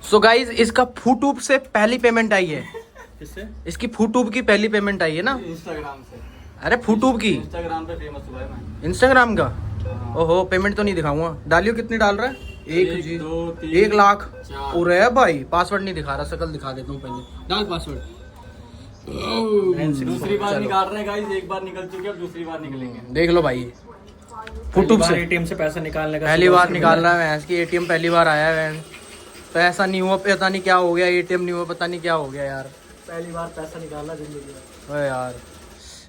So guys इसका फूटूब से पहली पेमेंट आई है। किससे? इसकी फूटूब की पहली पेमेंट आई है ना। इंस्टाग्राम से। अरे फूटूब की इंस्टाग्राम पे फेमस हुआ है मैं। इंस्टाग्राम का। हाँ। ओहो पेमेंट तो नहीं दिखाऊंगा। डालियो कितने डाल रहा है? एक, दो, तीन, 1 लाख। चार। और है भाई पासवर्ड नहीं दिखा रहा, शकल दिखा देता हूँ पहले। डाल पासवर्ड। दूसरी बार चलो। निकाल रहे हैं गाइस, एक बार निकल चुके अब दूसरी बार निकलेंगे। देख लो भाई फूटूब से एटीएम से पैसा निकालने का पहली बार निकाल रहा है। इसकी एटीएम पहली बार आया है। पैसा नहीं हुआ, पता नहीं क्या हो गया। एटीएम नहीं हुआ, पता नहीं क्या हो गया यार। पहली बार पैसा निकाला जिंदगी में। ओए यार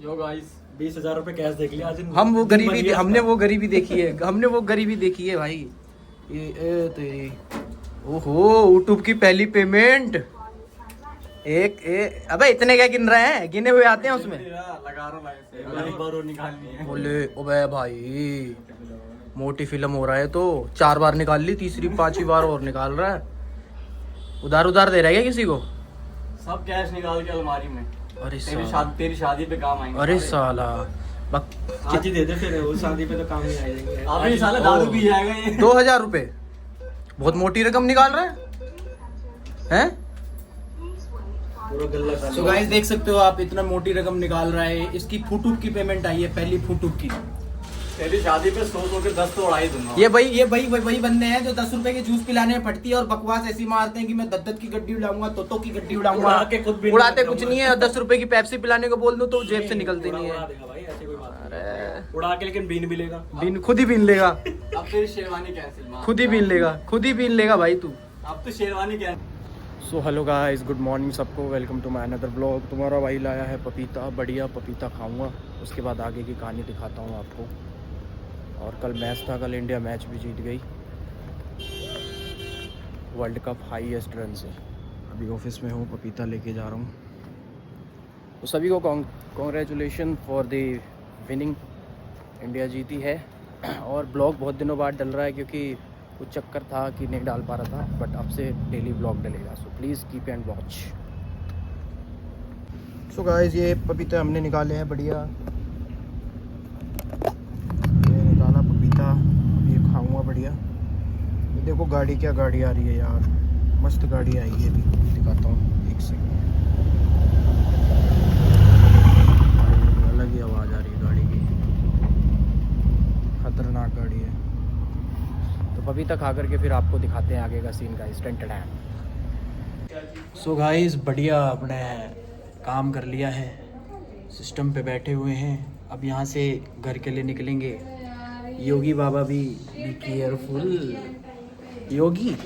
यो गाइस 20,000 रुपए कैश देख लिया आज। हम वो गरीबी, हमने वो गरीबी देखी है। हमने वो गरीबी देखी है भाई। ये तेरी ओहो यूट्यूब की पहली पेमेंट। अबे इतने क्या गिन रहे हैं? गिने हुए आते हैं उसमें। लगा रहा हूं एक बार और निकालनी है। बोले ओबे भाई मोटी फिल्म हो रहा है तो 4 बार निकाल ली, तीसरी 5वीं बार और निकाल रहा है। उधार दे रहा है क्या किसी को? सब कैश निकाल के अलमारी में। अरे तेरी शादी पे काम आएंगे। अरे साला आज ही दे दे फिर, उस शादी पे तो काम नहीं आएंगे। अबे साला दारू पी जाएगा ये। 2000 रुपए बहुत मोटी रकम निकाल रहा है हैं? पूरा गल्ला सो गाइस देख सकते हो आप, इतना मोटी रकम निकाल रहा है। इसकी फूटूब की पेमेंट आई है, पहली फूटूब की। तेरी शादी पे 100 के 10 तो उड़ा ही दूंगा। ये वही बंदे हैं जो 10 रुपए के जूस पिलाने में फटती है और बकवास ऐसी मारते हैं कि मैं दद्दत की गड्डी उड़ाऊंगा, तोतो की गड्डी उड़ाऊंगा। उड़ाते कुछ नहीं है। 10 रुपए की पेप्सी पिलाने को बोल दो तो जेब से निकलती नहीं है। अरे उड़ा के लेकिन बीन भी लेगा। बीन खुद ही बीन लेगा। अब तेरी शेरवानी कैंसिल। खुद ही बीन लेगा भाई तू। अब तो sherwani cancel. So hello guys, good morning सबको। Welcome to my another blog. तुम्हारा भाई लाया है पपीता, बढ़िया पपीता खाऊंगा। उसके बाद आगे की कहानी दिखाता हूँ आपको। और कल मैच था, कल इंडिया मैच भी जीत गई वर्ल्ड कप हाईएस्ट रन से। अभी ऑफिस में हूँ, पपीता लेके जा रहा हूँ। तो सभी को congratulation for the winning. India जीती है। और ब्लॉग बहुत दिनों बाद डल रहा है क्योंकि कुछ चक्कर था कि नहीं डाल पा रहा था, बट अब से डेली ब्लॉग डलेगा। So please keep and watch. So guys ये पपीते हमने निकाले हैं, बढ़िया ये निकाला पपीता। ये खाऊंगा बढ़िया। ये देखो गाड़ी, क्या गाड़ी आ रही है यार, मस्त गाड़ी आई है। अभी दिखाता हूँ, एक सेकंड। अलग ही आवाज़ आ रही है गाड़ी की, खतरनाक गाड़ी है। तो पपीता खा करके फिर आपको दिखाते हैं आगे का सीन गाइस। सो गाइस बढ़िया अपने काम कर लिया है, सिस्टम पे बैठे हुए हैं। अब यहाँ से घर के लिए निकलेंगे। योगी बाबा भी केयरफुल। योगी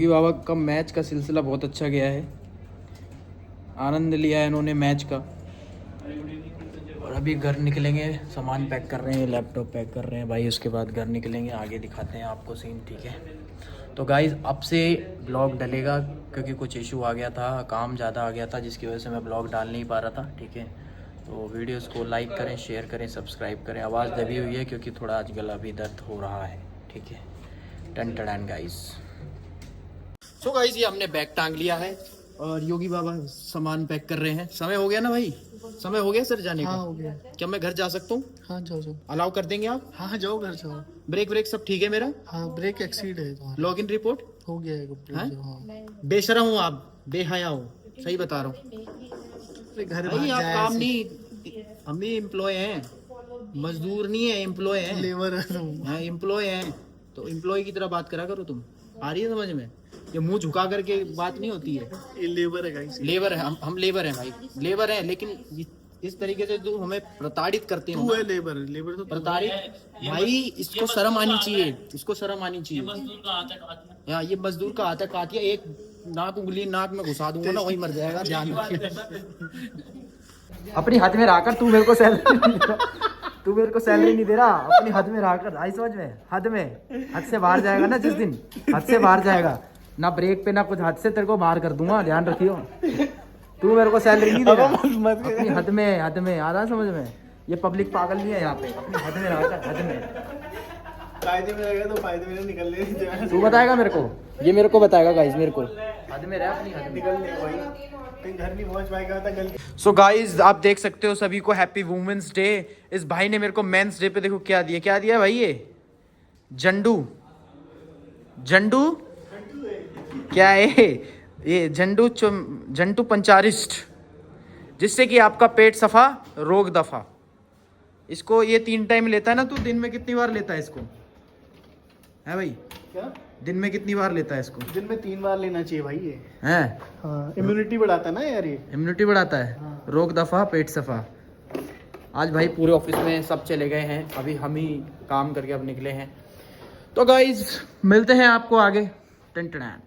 बाबा का मैच का सिलसिला बहुत अच्छा गया है। आनंद लिया है इन्होंने मैच का। और अभी घर निकलेंगे, सामान पैक कर रहे हैं, लैपटॉप पैक कर रहे हैं भाई। उसके बाद घर निकलेंगे, आगे दिखाते हैं आपको सीन, ठीक है? तो गाइज़ अब से ब्लॉग डलेगा क्योंकि कुछ इशू आ गया था, काम ज़्यादा आ गया था जिसकी वजह से मैं ब्लॉग डाल नहीं पा रहा था, ठीक है? तो वीडियोस को लाइक करें, शेयर करें, सब्सक्राइब करें। आवाज़ दबी हुई है क्योंकि थोड़ा आज गला भी दर्द हो रहा है, ठीक है? टन टन गाइज़। सो गाइज़ ये हमने बैग टांग लिया है और योगी बाबा सामान पैक कर रहे हैं। समय हो गया ना भाई? समय हो गया सर जाने का? हाँ हो गया। क्या मैं घर जा सकता हूँ? हाँ जाओ। अलाउ कर देंगे आप? हाँ जाओ घर जाओ। ब्रेक सब ठीक है मेरा? हाँ ब्रेक एक्सीड है तुम्हारा। लॉगिन रिपोर्ट हो गया है complete हाँ? जो, हाँ। बेशरम हूँ आप, बेहया हो, सही बता रहा हूँ घर भाई। आप जाए काम ऐसे। नहीं, हम भी एम्प्लॉय हैं, मजदूर नहीं है, एम्प्लॉय हैं। लेबर है तुम। हाँ एम्प्लॉय हैं, तो एम्प्लॉय की तरह बात करा करो तुम। आ रही है समझ में? ये मुंह झुका करके बात नहीं होती है। ये लेबर है गाइस। लेबर है, हम लेबर हैं भाई, लेबर हैं। लेकिन इस तरीके से तू हमें प्रताड़ित करते हो तू ना। है लेबर तो तू प्रताड़ित भाई, इसको शर्म आनी चाहिए, इसको शर्म आनी चाहिए। यार ये मजदूर का आता काटिया, एक नाक उंगली नाक में घुसा दूंगा ना, वही मर जाएगा। ध्यान रखिए। अपनी हद में रहकर तू मेरे को सैलरी नहीं दे रहा, तू मेरे को सैलरी नहीं दे रहा। अपनी हद में रहकर, आई समझ में? हद से बाहर जाएगा ना जिस दिन, हद से बाहर जाएगा ना, ब्रेक पे ना कुछ, हद से तेरे को बाहर कर दूंगा, ध्यान रखियो। तू मेरे को सैलरी नहीं दे रहा। अपनी हद में आ रहा समझ में? ये पब्लिक पागल नहीं है यहाँ पे। अपनी हद में रहकर, हद में। फायदे में रहेगा तो फायदे में निकलने तू बताएगा मेरे को, ये मेरे को बताएगा गाइस, मेरे को हद में रह, अपनी हद में। निकलने भाई कहीं घर नहीं पहुंच पाएगा था गलती। सो गाइज आप देख सकते हो, सभी को हैप्पी वुमेन्स डे। इस भाई ने मेरे को मेंस डे पे देखो क्या दिया भाई, ये झंडू झंडू क्या है ये? झंडू पंचारिस्ट, जिससे कि आपका पेट सफा रोग दफा। इसको ये 3 टाइम लेता है ना, तू दिन में कितनी बार लेता है इसको, है भाई? क्या दिन में कितनी बार लेता है इसको? दिन में 3 बार लेना चाहिए भाई ये। हैं? हाँ, इम्यूनिटी बढ़ाता है ना यार ये। इम्यूनिटी बढ़ाता है, हाँ। रोग दफा पेट सफा। आज भाई पूरे ऑफिस में सब चले गए हैं, अभी हम ही काम करके अब निकले हैं। तो गाइज मिलते हैं आपको आगे। टन टन।